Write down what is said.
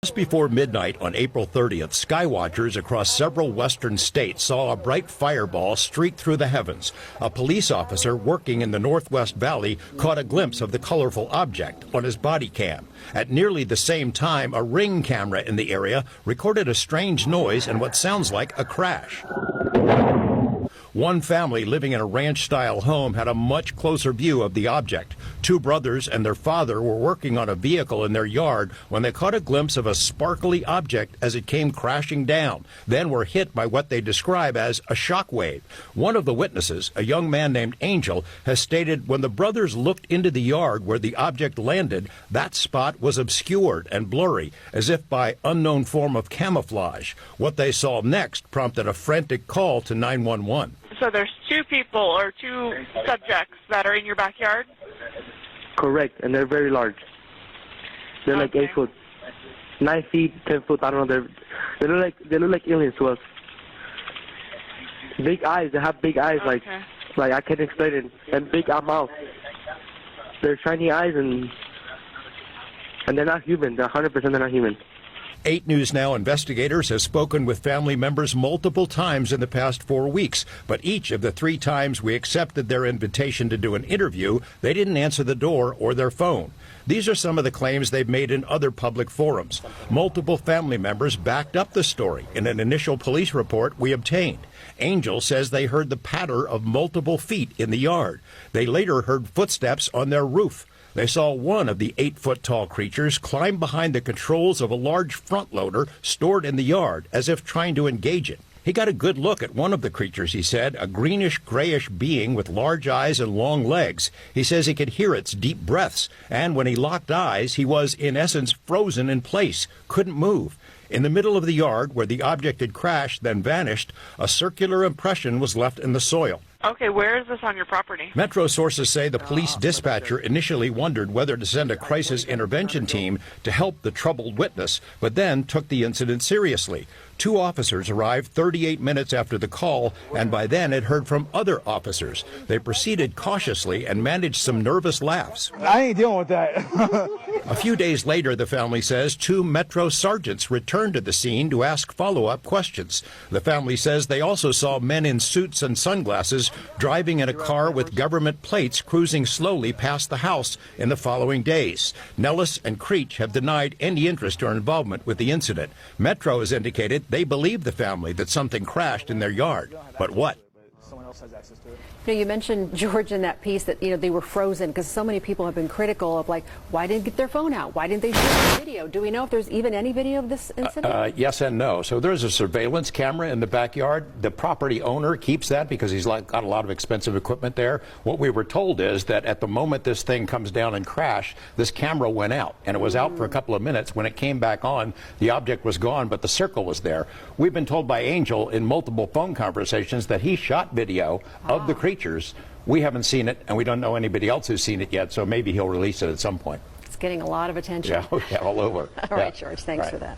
Just before midnight on April 30th, skywatchers across several western states saw a bright fireball streak through the heavens. A police officer working in the Northwest Valley caught a glimpse of the colorful object on his body cam. At nearly the same time, a Ring camera in the area recorded a strange noise and what sounds like a crash. One family living in a ranch-style home had a much closer view of the object. Two brothers and their father were working on a vehicle in their yard when they caught a glimpse of a sparkly object as it came crashing down, then were hit by what they describe as a shock wave. One of the witnesses, a young man named Angel, has stated when the brothers looked into the yard where the object landed, that spot was obscured and blurry, as if by unknown form of camouflage. What they saw next prompted a frantic call to 911. So there's two people or two subjects that are in your backyard? Correct, and they're very large. They're like 8 foot, 9 feet, 10 foot. I don't know. They look like aliens to us. Big eyes. They have big eyes, like I can't explain it. And big mouth. They're shiny eyes, and they're not human. They're 100% they're not human. 8 News Now investigators have spoken with family members multiple times in the past 4 weeks, but each of the 3 times we accepted their invitation to do an interview, they didn't answer the door or their phone. These are some of the claims they've made in other public forums. Multiple family members backed up the story in an initial police report we obtained. Angel says they heard the patter of multiple feet in the yard. They later heard footsteps on their roof. They saw one of the 8-foot-tall creatures climb behind the controls of a large front loader stored in the yard as if trying to engage it. He got a good look at one of the creatures, he said, a greenish-grayish being with large eyes and long legs. He says he could hear its deep breaths, and when he locked eyes, he was, in essence, frozen in place, couldn't move. In the middle of the yard, where the object had crashed, then vanished, a circular impression was left in the soil. Okay, where is this on your property? Metro sources say the police dispatcher initially wondered whether to send a crisis intervention team to help the troubled witness, but then took the incident seriously. 2 officers arrived 38 minutes after the call, and by then had heard from other officers. They proceeded cautiously and managed some nervous laughs. I ain't dealing with that. A few days later, the family says 2 Metro sergeants returned to the scene to ask follow-up questions. The family says they also saw men in suits and sunglasses driving in a car with government plates cruising slowly past the house in the following days. Nellis and Creech have denied any interest or involvement with the incident. Metro has indicated they believe the family that something crashed in their yard. But what? Someone else has access to it. You mentioned, George, in that piece that, they were frozen because so many people have been critical of, like, why didn't they get their phone out? Why didn't they shoot the video? Do we know if there's even any video of this incident? Yes and no. So there's a surveillance camera in the backyard. The property owner keeps that because he's got a lot of expensive equipment there. What we were told is that at the moment this thing comes down and crashed, this camera went out, and it was out for a couple of minutes. When it came back on, the object was gone, but the circle was there. We've been told by Angel in multiple phone conversations that he shot video of the creatures. We haven't seen it, and we don't know anybody else who's seen it yet, so maybe he'll release it at some point. It's getting a lot of attention. Yeah, all over. All right, George, thanks for that.